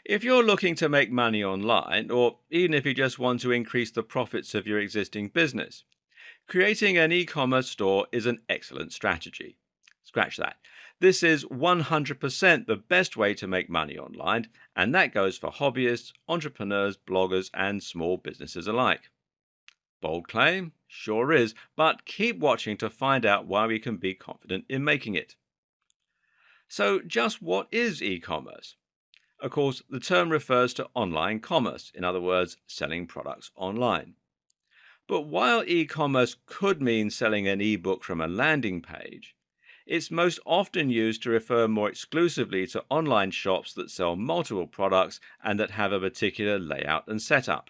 If you're looking to make money online, or even if you just want to increase the profits of your existing business, creating an e commerce store is an excellent strategy. Scratch that. This is 100% the best way to make money online, and that goes for hobbyists, entrepreneurs, bloggers, and small businesses alike. Bold claim? Sure is, but keep watching to find out why we can be confident in making it. So, just what is e commerce? Of course, the term refers to online commerce, in other words, selling products online. But while e commerce could mean selling an ebook from a landing page, it's most often used to refer more exclusively to online shops that sell multiple products and that have a particular layout and setup.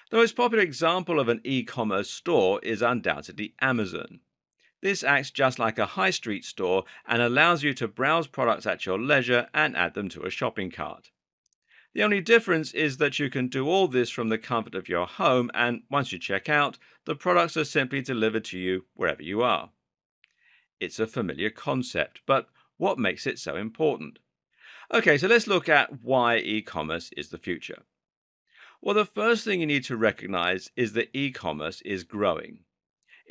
The most popular example of an e commerce store is undoubtedly Amazon. This acts just like a high street store and allows you to browse products at your leisure and add them to a shopping cart. The only difference is that you can do all this from the comfort of your home, and once you check out, the products are simply delivered to you wherever you are. It's a familiar concept, but what makes it so important? Okay, so let's look at why e commerce is the future. Well, the first thing you need to recognize is that e commerce is growing.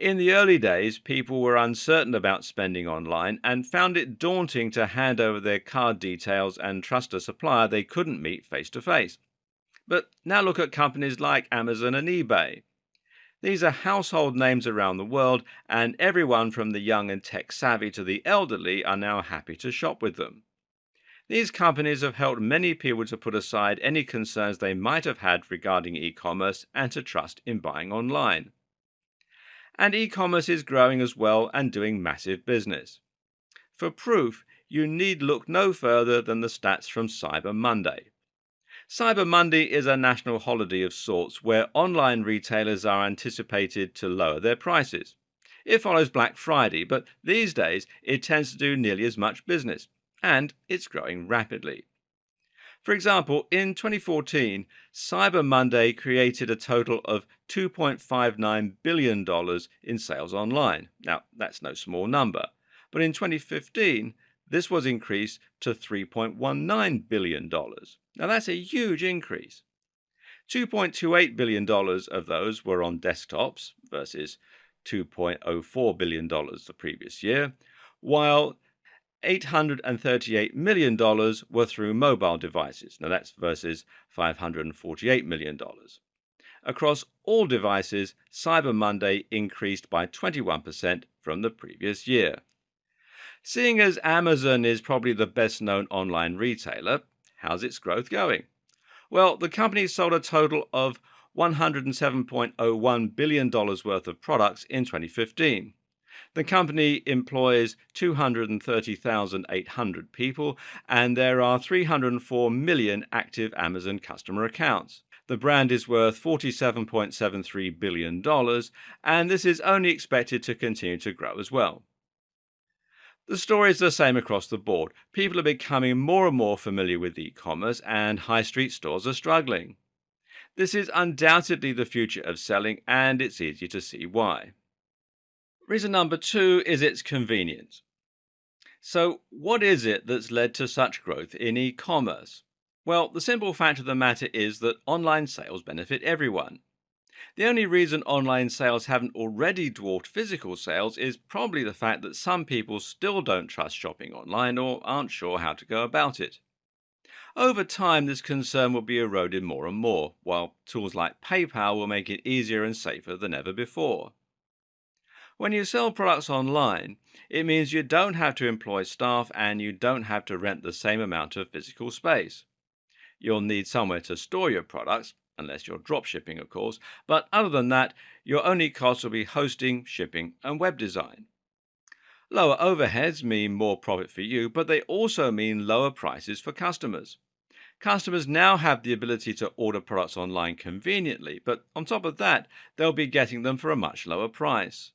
In the early days, people were uncertain about spending online and found it daunting to hand over their card details and trust a supplier they couldn't meet face to face. But now look at companies like Amazon and eBay. These are household names around the world, and everyone from the young and tech savvy to the elderly are now happy to shop with them. These companies have helped many people to put aside any concerns they might have had regarding e commerce and to trust in buying online. And e commerce is growing as well and doing massive business. For proof, you need look no further than the stats from Cyber Monday. Cyber Monday is a national holiday of sorts where online retailers are anticipated to lower their prices. It follows Black Friday, but these days it tends to do nearly as much business, and it's growing rapidly. For example, in 2014, Cyber Monday created a total of $2.59 billion in sales online. Now, that's no small number. But in 2015, this was increased to $3.19 billion. Now, that's a huge increase. $2.28 billion of those were on desktops versus $2.04 billion the previous year, while $838 million were through mobile devices. Now that's versus $548 million. Across all devices, Cyber Monday increased by 21% from the previous year. Seeing as Amazon is probably the best known online retailer, how's its growth going? Well, the company sold a total of $107.01 billion worth of products in 2015. The company employs 230,800 people, and there are 304 million active Amazon customer accounts. The brand is worth $47.73 billion, and this is only expected to continue to grow as well. The story is the same across the board. People are becoming more and more familiar with e commerce, and high street stores are struggling. This is undoubtedly the future of selling, and it's easy to see why. Reason number two is its convenience. So, what is it that's led to such growth in e commerce? Well, the simple fact of the matter is that online sales benefit everyone. The only reason online sales haven't already dwarfed physical sales is probably the fact that some people still don't trust shopping online or aren't sure how to go about it. Over time, this concern will be eroded more and more, while tools like PayPal will make it easier and safer than ever before. When you sell products online, it means you don't have to employ staff and you don't have to rent the same amount of physical space. You'll need somewhere to store your products, unless you're drop shipping, of course, but other than that, your only cost will be hosting, shipping, and web design. Lower overheads mean more profit for you, but they also mean lower prices for customers. Customers now have the ability to order products online conveniently, but on top of that, they'll be getting them for a much lower price.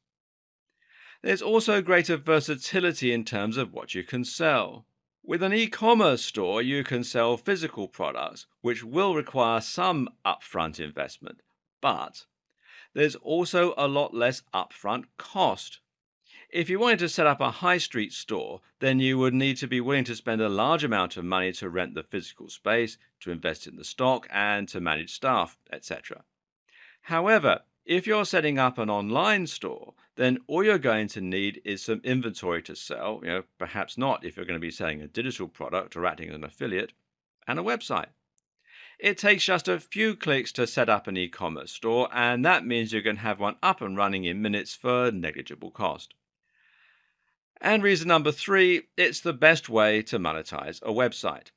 There's also greater versatility in terms of what you can sell. With an e commerce store, you can sell physical products, which will require some upfront investment, but there's also a lot less upfront cost. If you wanted to set up a high street store, then you would need to be willing to spend a large amount of money to rent the physical space, to invest in the stock, and to manage staff, etc. However, if you're setting up an online store, then all you're going to need is some inventory to sell, perhaps not if you're going to be selling a digital product or acting as an affiliate, and a website. It takes just a few clicks to set up an e-commerce store, and that means you can have one up and running in minutes for negligible cost. And reason number three, it's the best way to monetize a website.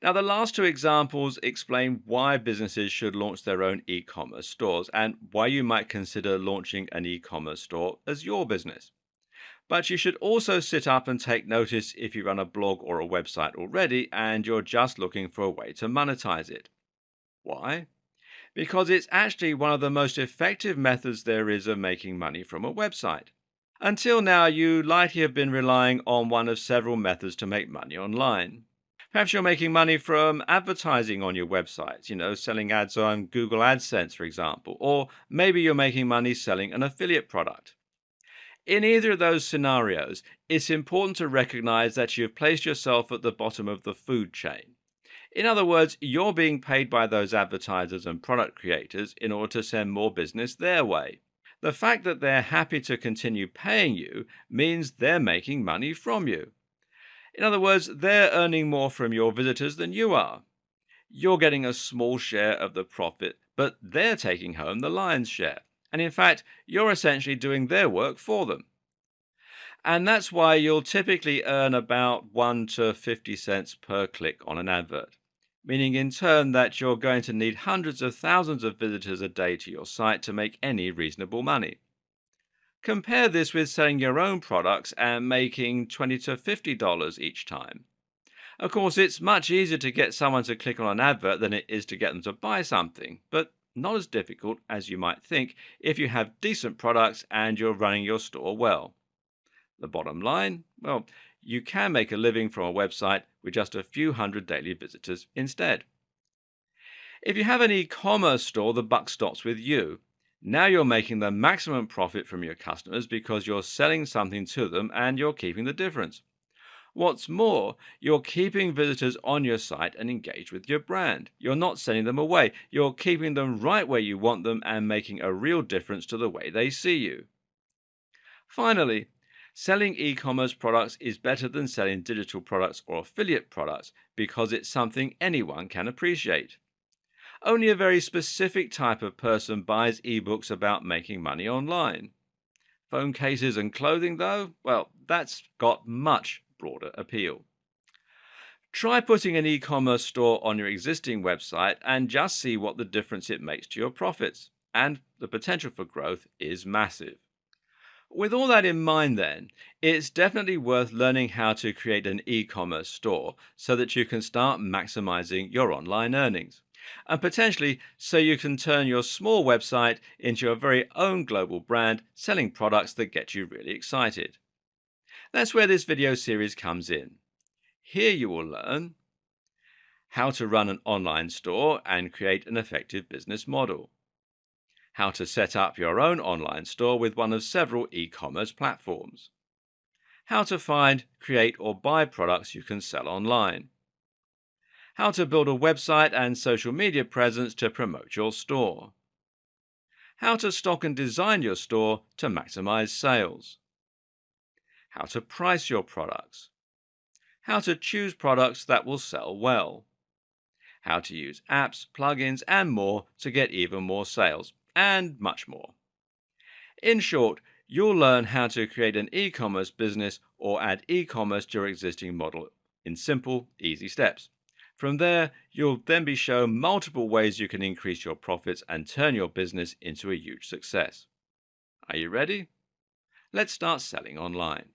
Now, the last two examples explain why businesses should launch their own e commerce stores and why you might consider launching an e commerce store as your business. But you should also sit up and take notice if you run a blog or a website already and you're just looking for a way to monetize it. Why? Because it's actually one of the most effective methods there is of making money from a website. Until now, you likely have been relying on one of several methods to make money online. Perhaps you're making money from advertising on your website, selling ads on Google AdSense, for example, or maybe you're making money selling an affiliate product. In either of those scenarios, it's important to recognize that you've placed yourself at the bottom of the food chain. In other words, you're being paid by those advertisers and product creators in order to send more business their way. The fact that they're happy to continue paying you means they're making money from you. In other words, they're earning more from your visitors than you are. You're getting a small share of the profit, but they're taking home the lion's share. And in fact, you're essentially doing their work for them. And that's why you'll typically earn about 1 to 50 cents per click on an advert, meaning in turn that you're going to need hundreds of thousands of visitors a day to your site to make any reasonable money. Compare this with selling your own products and making $20 to $50 each time. Of course, it's much easier to get someone to click on an advert than it is to get them to buy something, but not as difficult as you might think if you have decent products and you're running your store well. The bottom line? Well, you can make a living from a website with just a few hundred daily visitors instead. If you have an e-commerce store, the buck stops with you. Now you're making the maximum profit from your customers because you're selling something to them and you're keeping the difference. What's more, you're keeping visitors on your site and engaged with your brand. You're not sending them away. You're keeping them right where you want them and making a real difference to the way they see you. Finally, selling e-commerce products is better than selling digital products or affiliate products because it's something anyone can appreciate. Only a very specific type of person buys ebooks about making money online. Phone cases and clothing, though, well, that's got much broader appeal. Try putting an e-commerce store on your existing website and just see what the difference it makes to your profits. And the potential for growth is massive. With all that in mind, then, it's definitely worth learning how to create an e-commerce store so that you can start maximizing your online earnings. And potentially so you can turn your small website into your very own global brand selling products that get you really excited. That's where this video series comes in. Here you will learn how to run an online store and create an effective business model, how to set up your own online store with one of several e-commerce platforms, how to find, create, or buy products you can sell online, how to build a website and social media presence to promote your store, how to stock and design your store to maximize sales, how to price your products, how to choose products that will sell well, how to use apps, plugins, and more to get even more sales, and much more. In short, you'll learn how to create an e-commerce business or add e-commerce to your existing model in simple, easy steps. From there, you'll then be shown multiple ways you can increase your profits and turn your business into a huge success. Are you ready? Let's start selling online.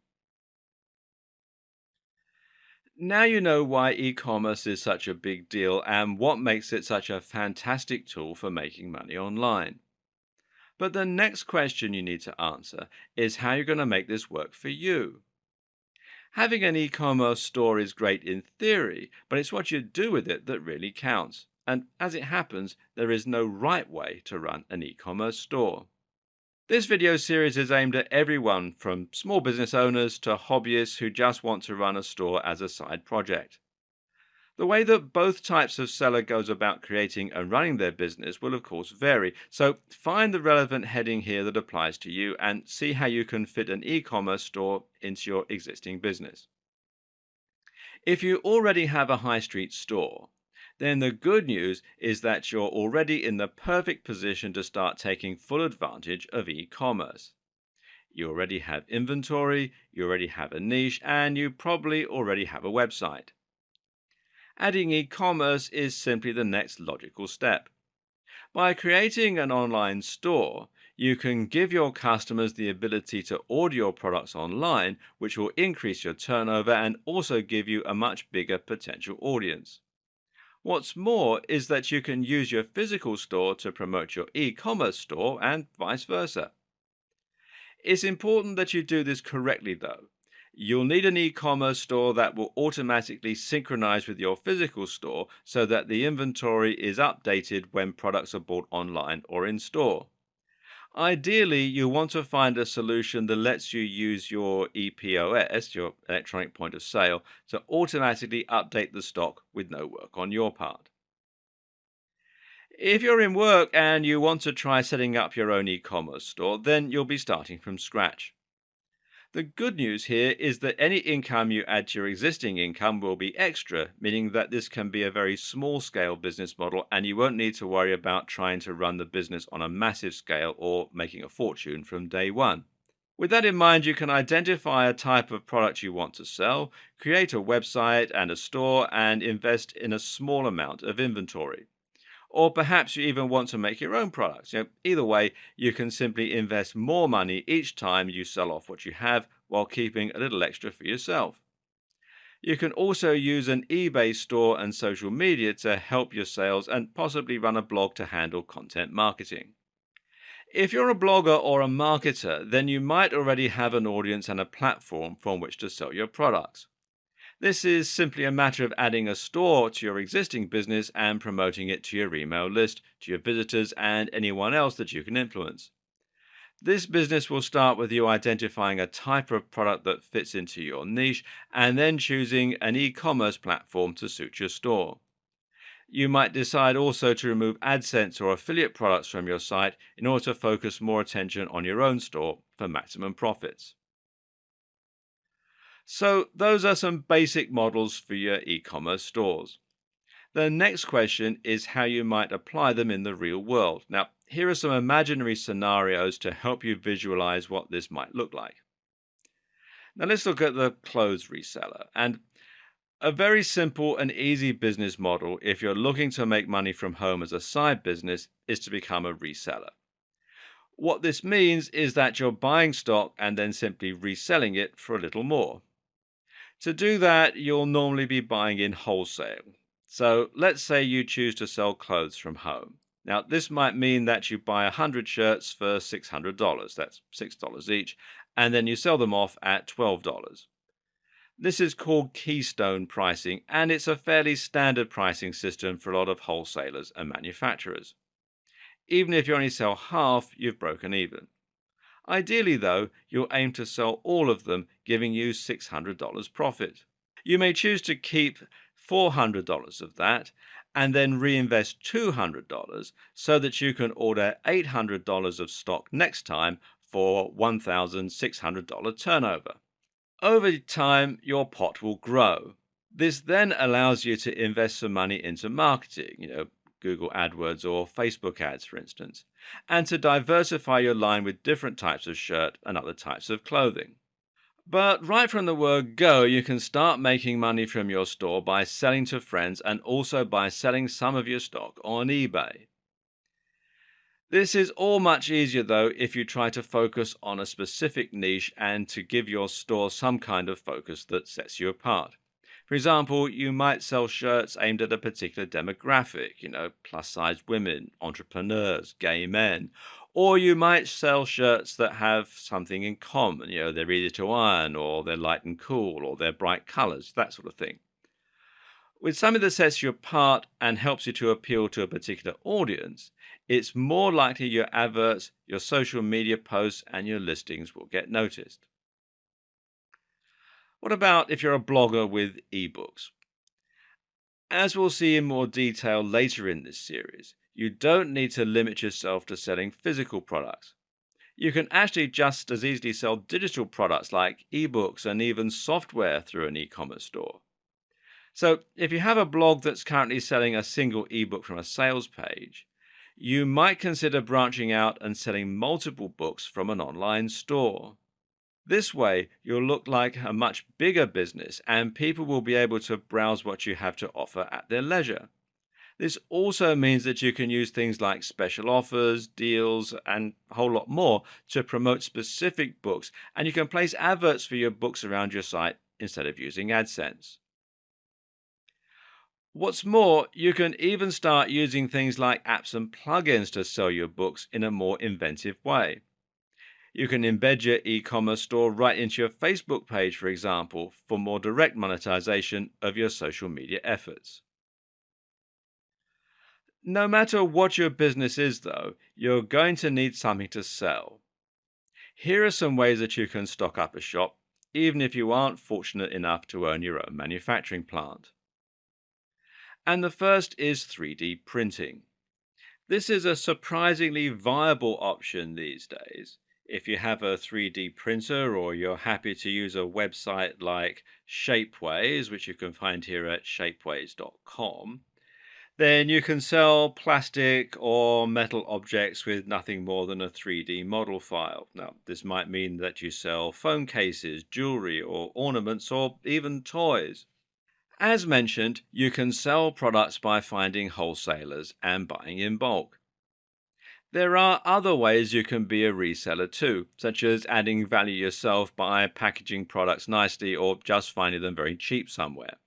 Now you know why e-commerce is such a big deal and what makes it such a fantastic tool for making money online. But the next question you need to answer is how you're going to make this work for you. Having an e-commerce store is great in theory, but it's what you do with it that really counts. And as it happens, there is no right way to run an e-commerce store. This video series is aimed at everyone from small business owners to hobbyists who just want to run a store as a side project. The way that both types of seller goes about creating and running their business will of course vary, so find the relevant heading here that applies to you and see how you can fit an e-commerce store into your existing business. If you already have a high street store, then the good news is that you're already in the perfect position to start taking full advantage of e-commerce. You already have inventory, you already have a niche, and you probably already have a website. Adding e-commerce is simply the next logical step. By creating an online store, you can give your customers the ability to order your products online, which will increase your turnover and also give you a much bigger potential audience. What's more is that you can use your physical store to promote your e-commerce store and vice versa. It's important that you do this correctly though. You'll need an e-commerce store that will automatically synchronize with your physical store so that the inventory is updated when products are bought online or in store. Ideally, you want to find a solution that lets you use your EPOS, your electronic point of sale, to automatically update the stock with no work on your part. If you're in work and you want to try setting up your own e-commerce store, then you'll be starting from scratch. The good news here is that any income you add to your existing income will be extra, meaning that this can be a very small scale business model and you won't need to worry about trying to run the business on a massive scale or making a fortune from day one. With that in mind, you can identify a type of product you want to sell, create a website and a store, and invest in a small amount of inventory. Or perhaps you even want to make your own products. Either way, you can simply invest more money each time you sell off what you have while keeping a little extra for yourself. You can also use an eBay store and social media to help your sales and possibly run a blog to handle content marketing. If you're a blogger or a marketer, then you might already have an audience and a platform from which to sell your products. This is simply a matter of adding a store to your existing business and promoting it to your email list, to your visitors, and anyone else that you can influence. This business will start with you identifying a type of product that fits into your niche and then choosing an e-commerce platform to suit your store. You might decide also to remove AdSense or affiliate products from your site in order to focus more attention on your own store for maximum profits. So those are some basic models for your e-commerce stores. The next question is how you might apply them in the real world. Now, here are some imaginary scenarios to help you visualize what this might look like. Now let's look at the clothes reseller. And a very simple and easy business model if you're looking to make money from home as a side business is to become a reseller. What this means is that you're buying stock and then simply reselling it for a little more. To do that, you'll normally be buying in wholesale. So let's say you choose to sell clothes from home. Now, this might mean that you buy 100 shirts for $600, that's $6 each, and then you sell them off at $12. This is called keystone pricing, and it's a fairly standard pricing system for a lot of wholesalers and manufacturers. Even if you only sell half, you've broken even. Ideally, though, you'll aim to sell all of them, giving you $600 profit. You may choose to keep $400 of that and then reinvest $200 so that you can order $800 of stock next time for $1,600 turnover. Over time, your pot will grow. This then allows you to invest some money into marketing, Google AdWords or Facebook ads, for instance, and to diversify your line with different types of shirt and other types of clothing. But right from the word go, you can start making money from your store by selling to friends and also by selling some of your stock on eBay. This is all much easier though if you try to focus on a specific niche and to give your store some kind of focus that sets you apart. For example, you might sell shirts aimed at a particular demographic, plus-size women, entrepreneurs, gay men. Or you might sell shirts that have something in common, they're easy to iron, or they're light and cool, or they're bright colors, that sort of thing. With something that sets you apart and helps you to appeal to a particular audience, it's more likely your adverts, your social media posts, and your listings will get noticed. What about if you're a blogger with ebooks? As we'll see in more detail later in this series, you don't need to limit yourself to selling physical products. You can actually just as easily sell digital products like ebooks and even software through an e commerce store. So, if you have a blog that's currently selling a single ebook from a sales page, you might consider branching out and selling multiple books from an online store. This way, you'll look like a much bigger business and people will be able to browse what you have to offer at their leisure. This also means that you can use things like special offers, deals, and a whole lot more to promote specific books, and you can place adverts for your books around your site instead of using AdSense. What's more, you can even start using things like apps and plugins to sell your books in a more inventive way. You can embed your e commerce store right into your Facebook page, for example, for more direct monetization of your social media efforts. No matter what your business is, though, you're going to need something to sell. Here are some ways that you can stock up a shop, even if you aren't fortunate enough to own your own manufacturing plant. And the first is 3D printing. This is a surprisingly viable option these days. If you have a 3D printer or you're happy to use a website like Shapeways, which you can find here at shapeways.com, then you can sell plastic or metal objects with nothing more than a 3D model file. Now, this might mean that you sell phone cases, jewelry, or ornaments, or even toys. As mentioned, you can sell products by finding wholesalers and buying in bulk. There are other ways you can be a reseller too, such as adding value yourself by packaging products nicely or just finding them very cheap somewhere.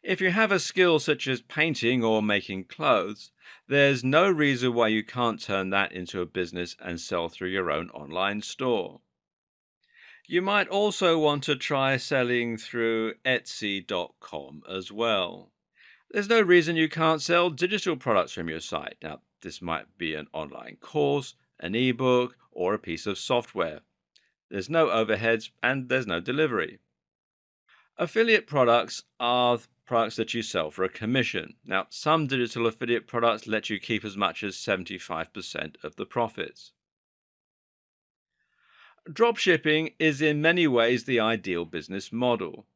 If you have a skill such as painting or making clothes, there's no reason why you can't turn that into a business and sell through your own online store. You might also want to try selling through Etsy.com as well. There's no reason you can't sell digital products from your site. Now, this might be an online course, an ebook, or a piece of software. There's no overheads and there's no delivery. Affiliate products are products that you sell for a commission. Now, some digital affiliate products let you keep as much as 75% of the profits. Dropshipping is in many ways the ideal business model.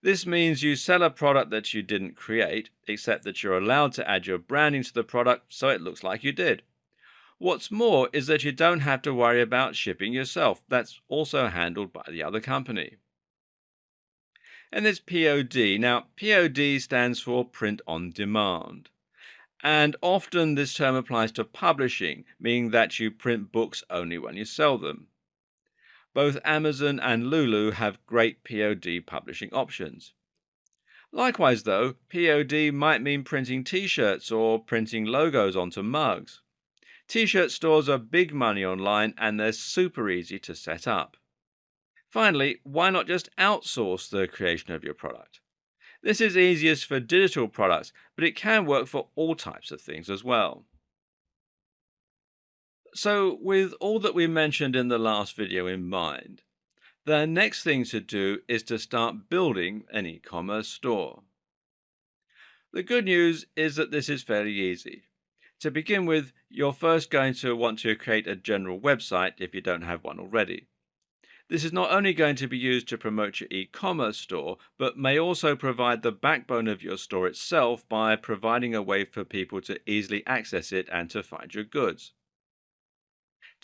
This means you sell a product that you didn't create, except that you're allowed to add your branding to the product so it looks like you did. What's more is that you don't have to worry about shipping yourself. That's also handled by the other company. And there's POD. Now, POD stands for print on demand. And often this term applies to publishing, meaning that you print books only when you sell them. Both Amazon and Lulu have great POD publishing options. Likewise, though, POD might mean printing t-shirts or printing logos onto mugs. T-shirt stores are big money online and they're super easy to set up. Finally, why not just outsource the creation of your product? This is easiest for digital products, but it can work for all types of things as well. So, with all that we mentioned in the last video in mind, the next thing to do is to start building an e-commerce store. The good news is that this is fairly easy. To begin with, you're first going to want to create a general website if you don't have one already. This is not only going to be used to promote your e-commerce store, but may also provide the backbone of your store itself by providing a way for people to easily access it and to find your goods.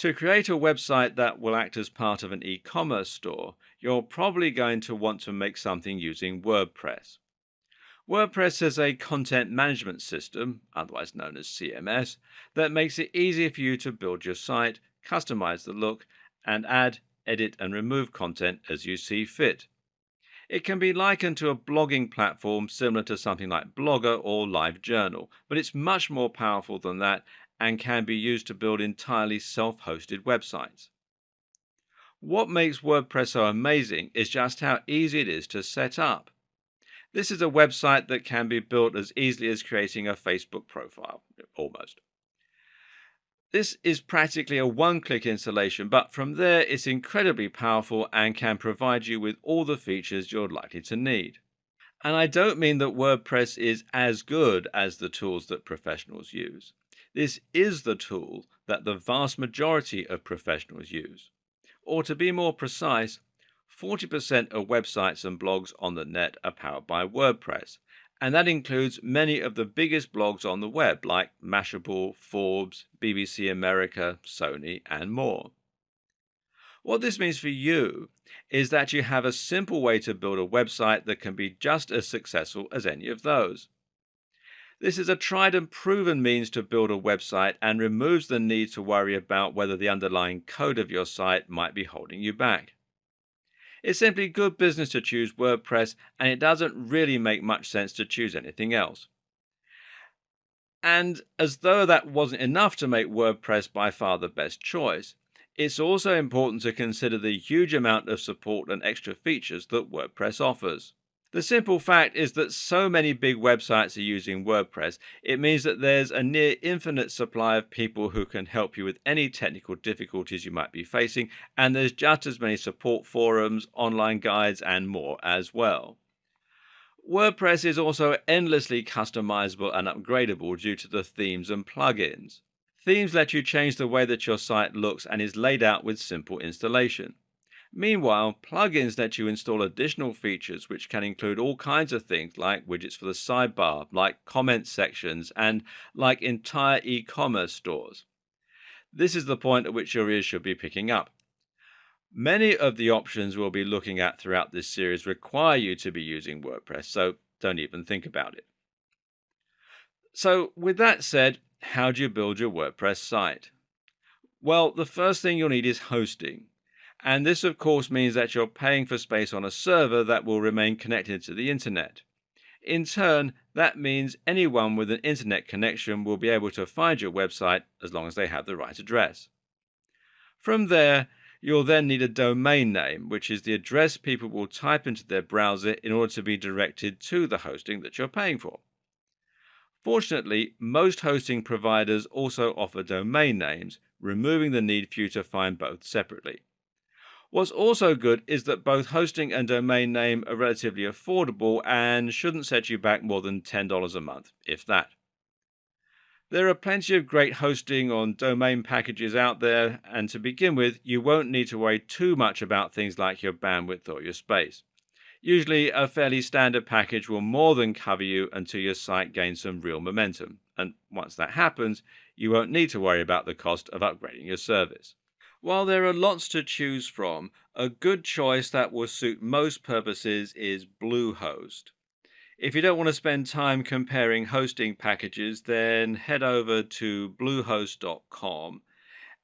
To create a website that will act as part of an e-commerce store, you're probably going to want to make something using WordPress. WordPress is a content management system, otherwise known as CMS, that makes it easy for you to build your site, customize the look, and add, edit, and remove content as you see fit. It can be likened to a blogging platform similar to something like Blogger or LiveJournal, but it's much more powerful than that and can be used to build entirely self-hosted websites. What makes WordPress so amazing is just how easy it is to set up. This is a website that can be built as easily as creating a Facebook profile, almost. This is practically a one-click installation, but from there it's incredibly powerful and can provide you with all the features you're likely to need. And I don't mean that WordPress is as good as the tools that professionals use. This is the tool that the vast majority of professionals use. Or to be more precise, 40% of websites and blogs on the net are powered by WordPress. And that includes many of the biggest blogs on the web like Mashable, Forbes, BBC America, Sony, and more. What this means for you is that you have a simple way to build a website that can be just as successful as any of those. This is a tried and proven means to build a website and removes the need to worry about whether the underlying code of your site might be holding you back. It's simply good business to choose WordPress, and it doesn't really make much sense to choose anything else. And as though that wasn't enough to make WordPress by far the best choice, it's also important to consider the huge amount of support and extra features that WordPress offers. The simple fact is that so many big websites are using WordPress, it means that there's a near infinite supply of people who can help you with any technical difficulties you might be facing, and there's just as many support forums, online guides, and more as well. WordPress is also endlessly customizable and upgradable due to the themes and plugins. Themes let you change the way that your site looks and is laid out with simple installation. Meanwhile, plugins let you install additional features which can include all kinds of things like widgets for the sidebar, like comment sections, and like entire e-commerce stores. This is the point at which your ears should be picking up. Many of the options we'll be looking at throughout this series require you to be using WordPress, so don't even think about it. So, with that said, how do you build your WordPress site? Well, the first thing you'll need is hosting. And this, of course, means that you're paying for space on a server that will remain connected to the internet. In turn, that means anyone with an internet connection will be able to find your website as long as they have the right address. From there, you'll then need a domain name, which is the address people will type into their browser in order to be directed to the hosting that you're paying for. Fortunately, most hosting providers also offer domain names, removing the need for you to find both separately. What's also good is that both hosting and domain name are relatively affordable and shouldn't set you back more than $10 a month, if that. There are plenty of great hosting on domain packages out there, and to begin with, you won't need to worry too much about things like your bandwidth or your space. Usually, a fairly standard package will more than cover you until your site gains some real momentum, and once that happens, you won't need to worry about the cost of upgrading your service. While there are lots to choose from, a good choice that will suit most purposes is Bluehost. If you don't want to spend time comparing hosting packages, then head over to bluehost.com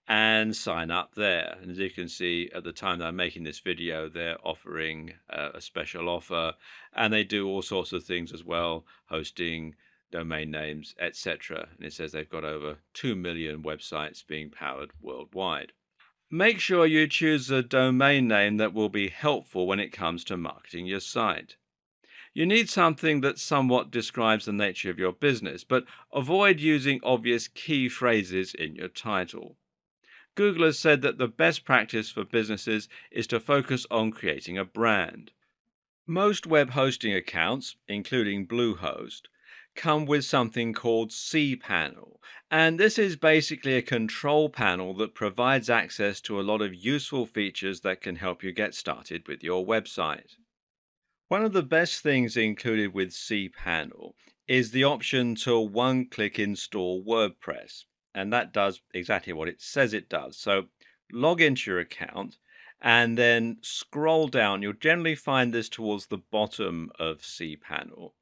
and sign up there. And as you can see, at the time that I'm making this video, they're offering a special offer, and they do all sorts of things as well, hosting, domain names, etc. And it says they've got over 2 million websites being powered worldwide. Make sure you choose a domain name that will be helpful when it comes to marketing your site. You need something that somewhat describes the nature of your business, but avoid using obvious key phrases in your title. Google has said that the best practice for businesses is to focus on creating a brand. Most web hosting accounts, including Bluehost, come with something called cPanel, and this is basically a control panel that provides access to a lot of useful features that can help you get started with your website. One of the best things included with cPanel is the option to one-click install WordPress, and that does exactly what it says it does. So log into your account and then scroll down. You'll generally find this towards the bottom of cPanel.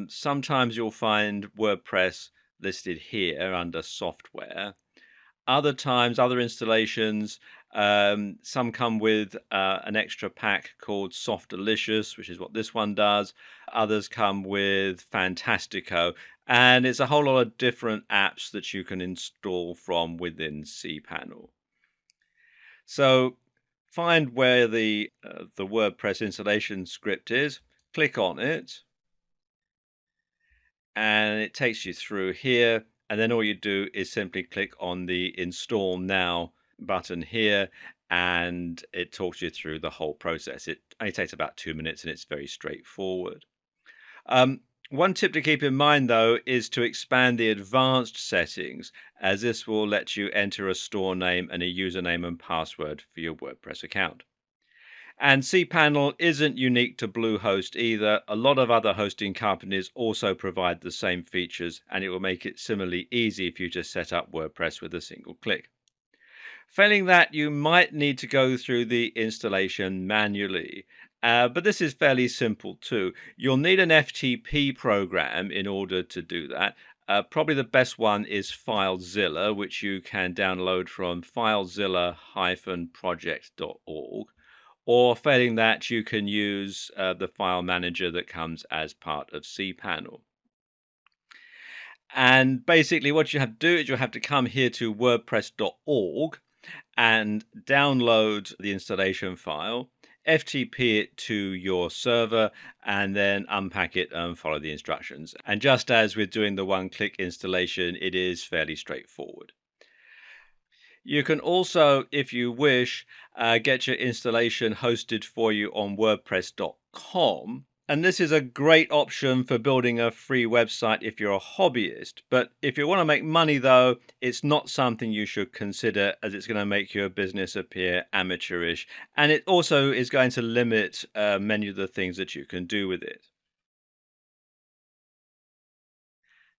Sometimes you'll find WordPress listed here under software. Other times, other installations, some come with an extra pack called Softalicious, which is what this one does. Others come with Fantastico, and it's a whole lot of different apps that you can install from within cPanel. So find where the WordPress installation script is, click on it, and it takes you through here. And then all you do is simply click on the Install Now button here, and it talks you through the whole process. It only takes about 2 minutes, and it's very straightforward. Um, One tip to keep in mind, though, is to expand the advanced settings, as this will let you enter a store name and a username and password for your WordPress account. And cPanel isn't unique to Bluehost either. A lot of other hosting companies also provide the same features, and it will make it similarly easy for you to set up WordPress with a single click. Failing that, you might need to go through the installation manually. But this is fairly simple too. You'll need an FTP program in order to do that. Probably the best one is FileZilla, which you can download from filezilla-project.org. Or failing that, you can use the file manager that comes as part of cPanel. And basically, what you have to do is you have to come here to wordpress.org and download the installation file, FTP it to your server, and then unpack it and follow the instructions. And just as with doing the one-click installation, it is fairly straightforward. You can also, if you wish, get your installation hosted for you on WordPress.com. And this is a great option for building a free website if you're a hobbyist. But if you want to make money, though, it's not something you should consider, as it's going to make your business appear amateurish. And it also is going to limit many of the things that you can do with it.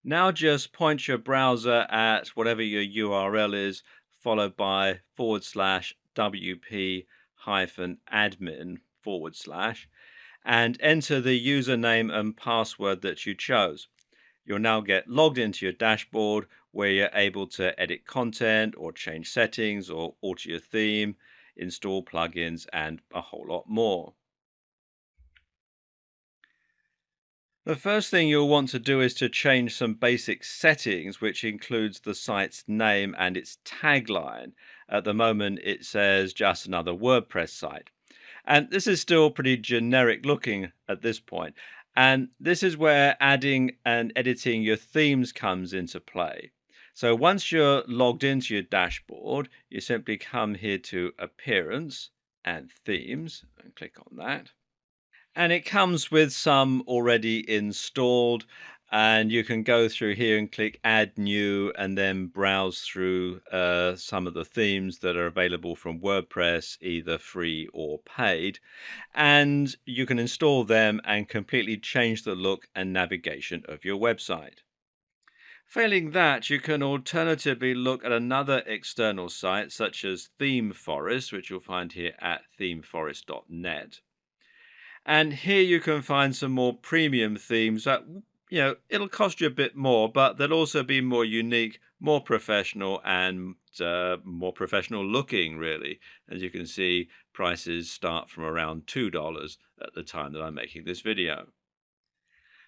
Now just point your browser at whatever your URL is, followed by /wp-admin/ and enter the username and password that you chose. You'll now get logged into your dashboard where you're able to edit content or change settings or alter your theme, install plugins, and a whole lot more. The first thing you'll want to do is to change some basic settings, which includes the site's name and its tagline. At the moment, it says just another WordPress site. And this is still pretty generic looking at this point. And this is where adding and editing your themes comes into play. So once you're logged into your dashboard, you simply come here to Appearance and Themes and click on that. And it comes with some already installed, and you can go through here and click Add New and then browse through some of the themes that are available from WordPress, either free or paid. And you can install them and completely change the look and navigation of your website. Failing that, you can alternatively look at another external site such as ThemeForest, which you'll find here at themeforest.net. And here you can find some more premium themes that, it'll cost you a bit more, but they'll also be more unique, more professional, and more professional looking, really. As you can see, prices start from around $2 at the time that I'm making this video.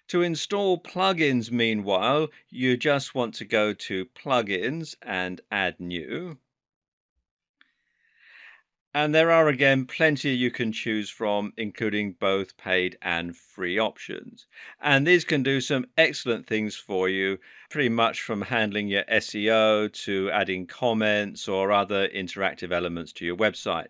To install plugins, meanwhile, you just want to go to Plugins and Add New. And there are again plenty you can choose from, including both paid and free options. And these can do some excellent things for you, pretty much from handling your SEO to adding comments or other interactive elements to your website.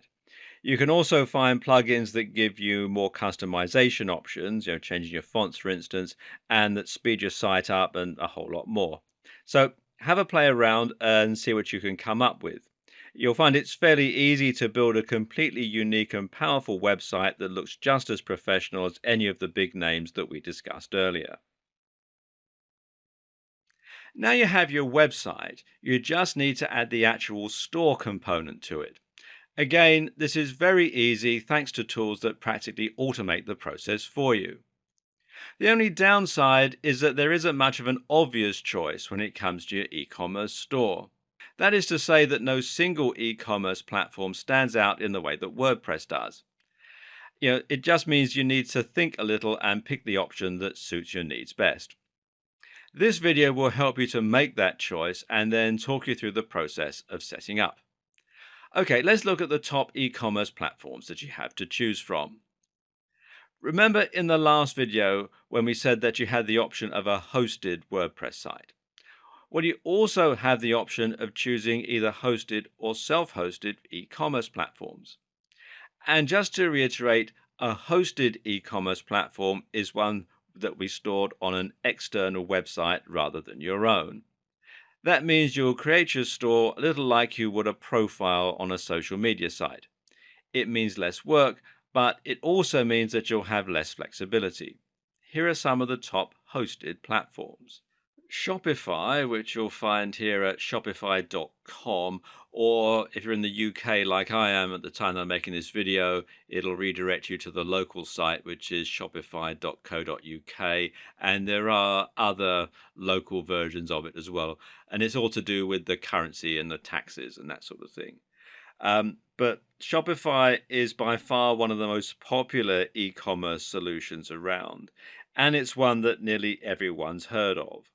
You can also find plugins that give you more customization options, changing your fonts, for instance, and that speed your site up and a whole lot more. So have a play around and see what you can come up with. You'll find it's fairly easy to build a completely unique and powerful website that looks just as professional as any of the big names that we discussed earlier. Now you have your website, you just need to add the actual store component to it. Again, this is very easy thanks to tools that practically automate the process for you. The only downside is that there isn't much of an obvious choice when it comes to your e-commerce store. That is to say that no single e-commerce platform stands out in the way that WordPress does. It just means you need to think a little and pick the option that suits your needs best. This video will help you to make that choice and then talk you through the process of setting up. Okay, let's look at the top e-commerce platforms that you have to choose from. Remember in the last video when we said that you had the option of a hosted WordPress site? Well, you also have the option of choosing either hosted or self hosted e commerce platforms. And just to reiterate, a hosted e commerce platform is one that we stored on an external website rather than your own. That means you'll create your store a little like you would a profile on a social media site. It means less work, but it also means that you'll have less flexibility. Here are some of the top hosted platforms. Shopify, which you'll find here at shopify.com, or if you're in the UK like I am at the time I'm making this video, it'll redirect you to the local site, which is shopify.co.uk, and there are other local versions of it as well. And it's all to do with the currency and the taxes and that sort of thing. But Shopify is by far one of the most popular e commerce solutions around, and it's one that nearly everyone's heard of.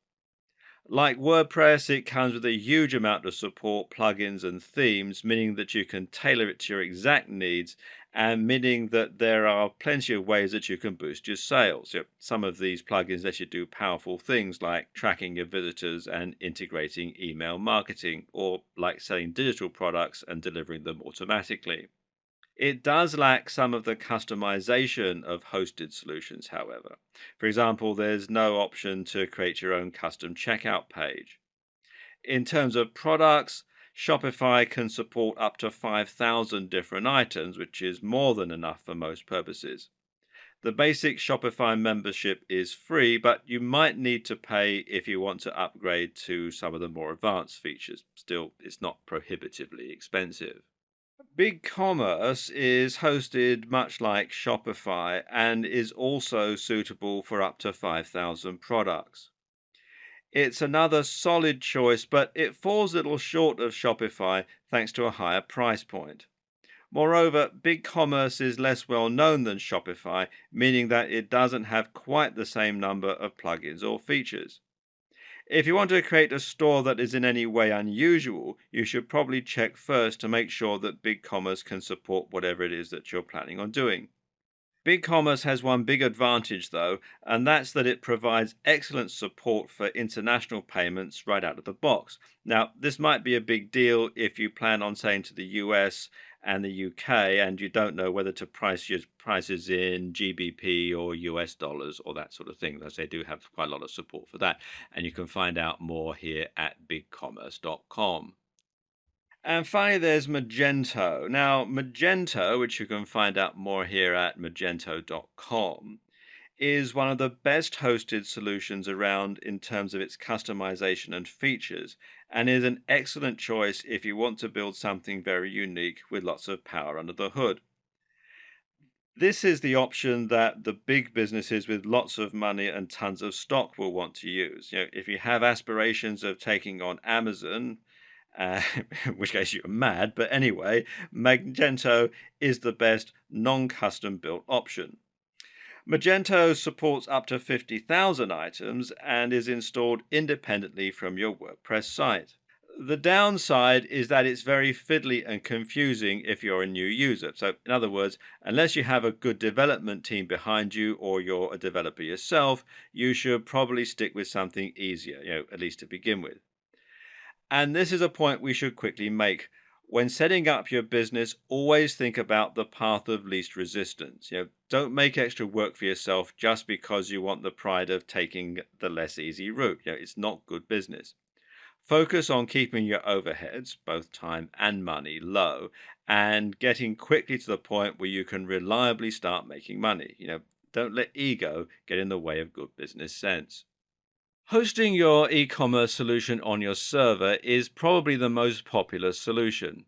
Like WordPress, it comes with a huge amount of support, plugins, and themes, meaning that you can tailor it to your exact needs, and meaning that there are plenty of ways that you can boost your sales. Some of these plugins let you do powerful things like tracking your visitors and integrating email marketing, or like selling digital products and delivering them automatically. It does lack some of the customization of hosted solutions, however. For example, there's no option to create your own custom checkout page. In terms of products, Shopify can support up to 5,000 different items, which is more than enough for most purposes. The basic Shopify membership is free, but you might need to pay if you want to upgrade to some of the more advanced features. Still, it's not prohibitively expensive. BigCommerce is hosted much like Shopify and is also suitable for up to 5,000 products. It's another solid choice, but it falls a little short of Shopify thanks to a higher price point. Moreover, BigCommerce is less well known than Shopify, meaning that it doesn't have quite the same number of plugins or features. If you want to create a store that is in any way unusual, you should probably check first to make sure that BigCommerce can support whatever it is that you're planning on doing. BigCommerce has one big advantage though, and that's that it provides excellent support for international payments right out of the box. Now, this might be a big deal if you plan on saying to the US and the UK and you don't know whether to price your prices in GBP or US dollars or that sort of thing, as they do have quite a lot of support for that. And you can find out more here at bigcommerce.com. And finally, there's Magento. Now, Magento, which you can find out more here at magento.com, is one of the best hosted solutions around in terms of its customization and features, and is an excellent choice if you want to build something very unique with lots of power under the hood. This is the option that the big businesses with lots of money and tons of stock will want to use. If you have aspirations of taking on Amazon, uh, in which case you're mad. But anyway, Magento is the best non-custom built option. Magento supports up to 50,000 items and is installed independently from your WordPress site. The downside is that it's very fiddly and confusing if you're a new user. So, in other words, unless you have a good development team behind you or you're a developer yourself, you should probably stick with something easier, at least to begin with. And this is a point we should quickly make. When setting up your business, always think about the path of least resistance. Don't make extra work for yourself just because you want the pride of taking the less easy route. It's not good business. Focus on keeping your overheads, both time and money, low and getting quickly to the point where you can reliably start making money. Don't let ego get in the way of good business sense. Hosting your e commerce solution on your server is probably the most popular solution.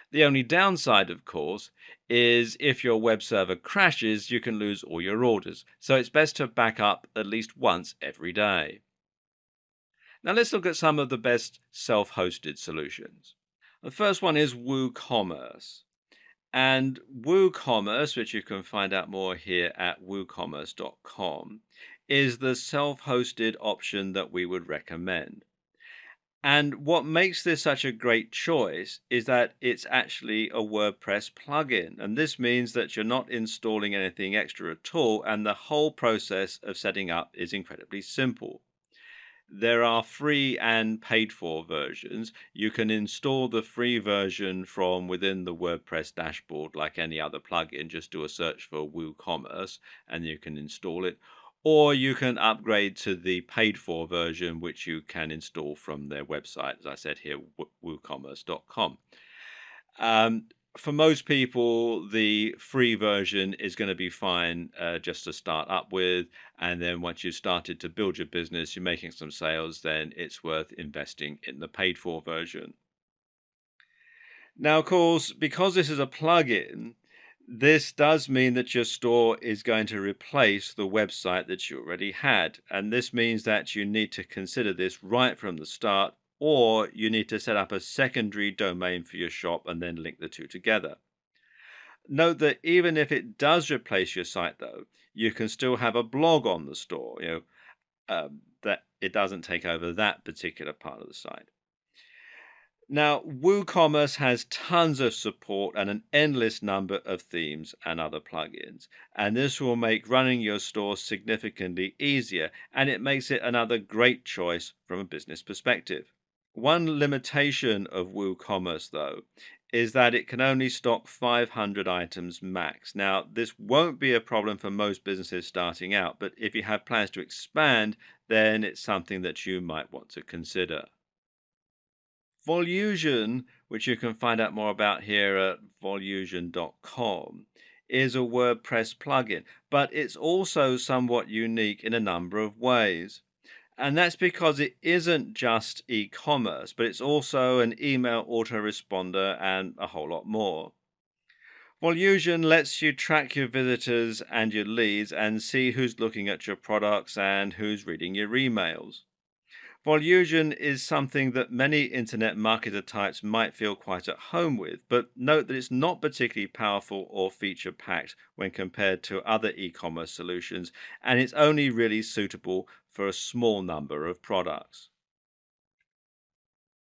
The only downside, of course, is if your web server crashes, you can lose all your orders. So it's best to back up at least once every day. Now let's look at some of the best self hosted solutions. The first one is WooCommerce. And WooCommerce, which you can find out more here at woocommerce.com, is the self hosted option that we would recommend. And what makes this such a great choice is that it's actually a WordPress plugin. And this means that you're not installing anything extra at all, and the whole process of setting up is incredibly simple. There are free and paid for versions. You can install the free version from within the WordPress dashboard like any other plugin. Just do a search for WooCommerce and you can install it. Or you can upgrade to the paid for version, which you can install from their website, as I said here, woocommerce.com. Um, for most people, the free version is going to be fine just to start up with. And then once you've started to build your business, you're making some sales, then it's worth investing in the paid for version. Now, of course, because this is a plugin, this does mean that your store is going to replace the website that you already had. And this means that you need to consider this right from the start, or you need to set up a secondary domain for your shop and then link the two together. Note that even if it does replace your site, though, you can still have a blog on the store, that it doesn't take over that particular part of the site. Now, WooCommerce has tons of support and an endless number of themes and other plugins. And this will make running your store significantly easier, and it makes it another great choice from a business perspective. One limitation of WooCommerce, though, is that it can only stock 500 items max. Now, this won't be a problem for most businesses starting out, but if you have plans to expand, then it's something that you might want to consider. Volusion, which you can find out more about here at volusion.com, is a WordPress plugin, but it's also somewhat unique in a number of ways. And that's because it isn't just e commerce, but it's also an email autoresponder and a whole lot more. Volusion lets you track your visitors and your leads and see who's looking at your products and who's reading your emails. Volusion is something that many internet marketer types might feel quite at home with, but note that it's not particularly powerful or feature packed when compared to other e commerce solutions, and it's only really suitable for a small number of products.